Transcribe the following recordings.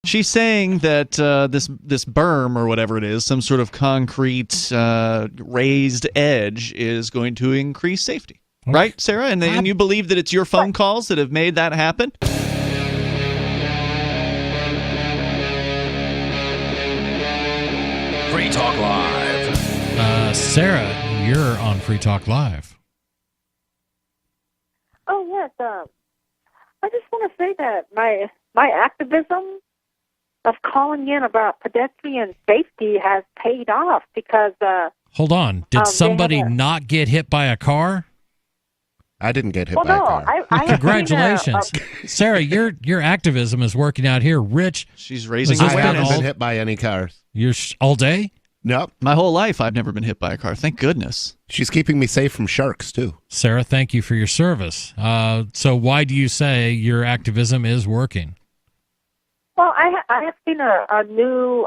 She's saying that this berm or whatever it is, some sort of concrete raised edge, is going to increase safety. Right, Sarah? And you believe that it's your phone calls that have made that happen? Free Talk Live. Sarah, you're on Free Talk Live. Oh, yes. I just want to say that my activism of calling in about pedestrian safety has paid off because... Hold on. Did somebody not get hit by a car? I didn't get hit by a car. Congratulations. Sarah, your activism is working out here. Rich. She's raising I haven't been hit by any cars. You're all day? Nope. My whole life, I've never been hit by a car. Thank goodness. She's keeping me safe from sharks, too. Sarah, thank you for your service. So why do you say your activism is working? Well, I have seen a new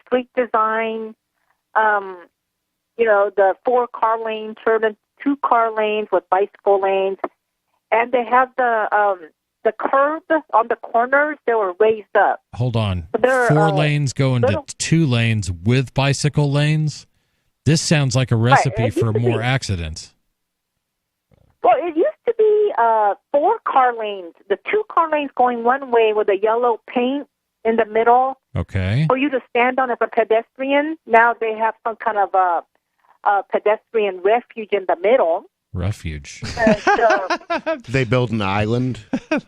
street design, the 4-car lane turned into 2-car lanes with bicycle lanes, and they have the curbs on the corners, they were raised up. Hold on. 4 lanes go into 2 lanes with bicycle lanes? This sounds like a recipe for more accidents. Well, it used to be 4-car lanes, the 2-car lanes going one way with a yellow paint in the middle. Okay. For you to stand on as a pedestrian. Now they have some kind of a pedestrian refuge in the middle. Refuge. They build an island.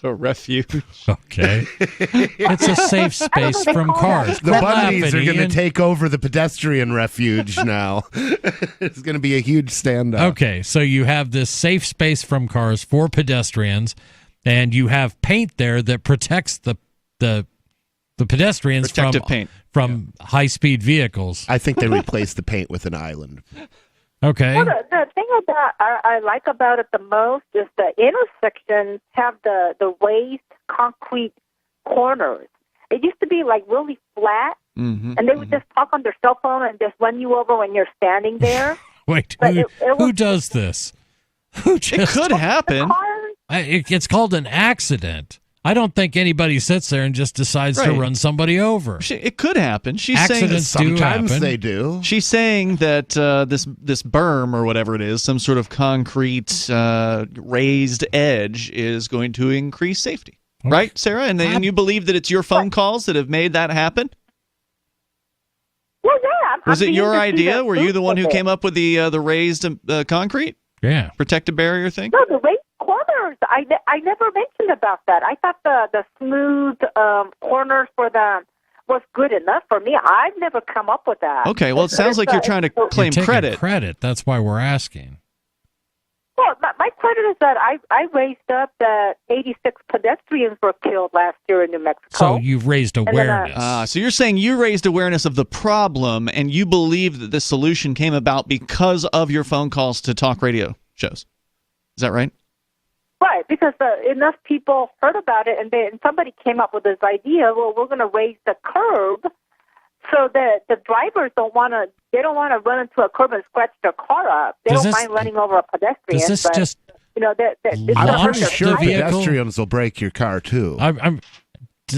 A refuge. Okay. It's a safe space from cars. The Bundys are going to take over the pedestrian refuge now. It's going to be a huge standoff. Okay, so you have this safe space from cars for pedestrians, and you have paint there that protects the pedestrians from high-speed vehicles. I think they replaced the paint with an island. Okay. Well, the thing about I like about it the most is the intersections have the raised concrete corners. It used to be like really flat, and they would just talk on their cell phone and just run you over when you're standing there. Wait, who does this? It could happen. It's called an accident. I don't think anybody sits there and just decides to run somebody over. It could happen. She's Accidents saying sometimes they do. She's saying that this berm or whatever it is, some sort of concrete raised edge, is going to increase safety. Right, Sarah? And you believe that it's your phone calls that have made that happen? Well, yeah. Was it your idea? Were you the one who came up with the raised concrete? Yeah. Protective barrier thing? No, the raised corners. I never mentioned about that. I thought the smooth corners for them was good enough for me. I've never come up with that. Okay, well, it sounds like you're trying to claim credit. That's why we're asking. Well, my credit is that I raised up that 86 pedestrians were killed last year in New Mexico. So you've raised awareness. So you're saying you raised awareness of the problem, and you believe that this solution came about because of your phone calls to talk radio shows. Is that right? Right, because enough people heard about it, and somebody came up with this idea. Well, we're going to raise the curb so that the drivers don't want to run into a curb and scratch their car up. They don't mind running over a pedestrian. Does this just I'm sure pedestrians will break your car too.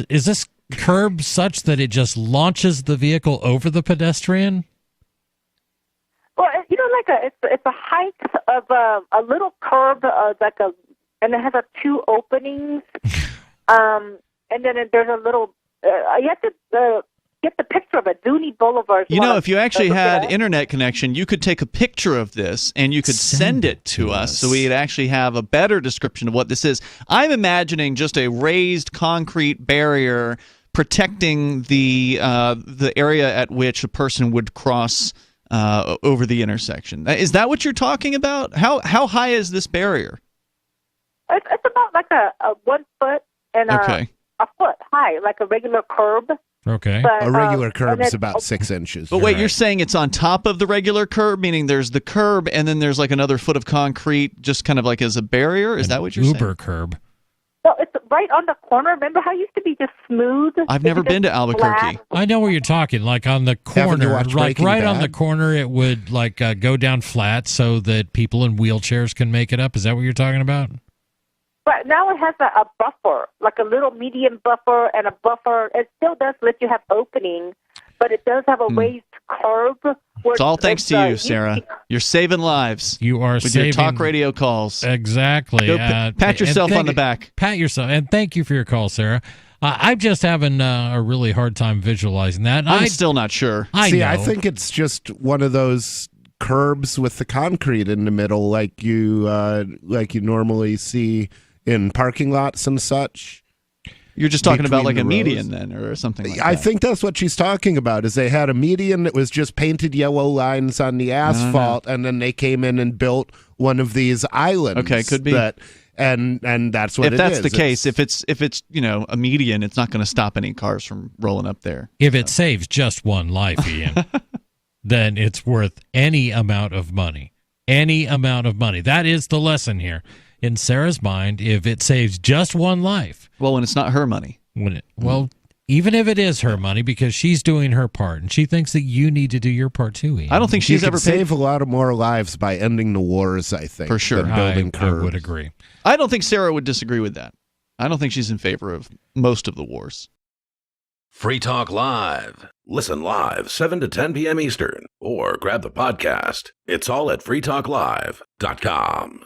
Is this curb such that it just launches the vehicle over the pedestrian? Well, it's a height of a little curb, and it has 2 openings, and then there's a little. You have to get the picture of it. Dooney Boulevard. If you actually had internet connection, you could take a picture of this and you could send it to us, so we'd actually have a better description of what this is. I'm imagining just a raised concrete barrier protecting the area at which a person would cross over the intersection. Is that what you're talking about? How high is this barrier? It's about like a 1 foot and a foot high, like a regular curb. Okay. But, a regular curb is about 6 inches. But wait, you're saying it's on top of the regular curb, meaning there's the curb and then there's like another foot of concrete just kind of like as a barrier? Is that what you're saying? Uber curb. No, it's right on the corner. Remember how it used to be just smooth? I've never been to Albuquerque. Flat? I know where you're talking, like on the corner. Like right on the corner, it would go down flat so that people in wheelchairs can make it up. Is that what you're talking about? But now it has a buffer, like a little medium buffer and a buffer. It still does let you have opening, but it does have a raised curb. It's all thanks to you, Sarah. You're saving lives. You are with saving your talk radio calls. Exactly. Go pat yourself on the back. Pat yourself, and thank you for your call, Sarah. I'm just having a really hard time visualizing that. I'm still not sure. I think it's just one of those curbs with the concrete in the middle, like you normally see in parking lots and such. You're just talking about like a median then, or something like that. I think that's what she's talking about, is they had a median that was just painted yellow lines on the asphalt, and then they came in and built one of these islands. Okay, could be. And that's what it is. If that's the case, if it's a median, it's not going to stop any cars from rolling up there. If it saves just one life, Ian, then it's worth any amount of money. Any amount of money. That is the lesson here. In Sarah's mind, if it saves just one life. Well, when it's not her money. Even if it is her money, because she's doing her part, and she thinks that you need to do your part too, Ian. I don't think she's ever save a lot of more lives by ending the wars, I think. For sure. Than building curbs. I would agree. I don't think Sarah would disagree with that. I don't think she's in favor of most of the wars. Free Talk Live. Listen live 7 to 10 p.m. Eastern, or grab the podcast. It's all at freetalklive.com.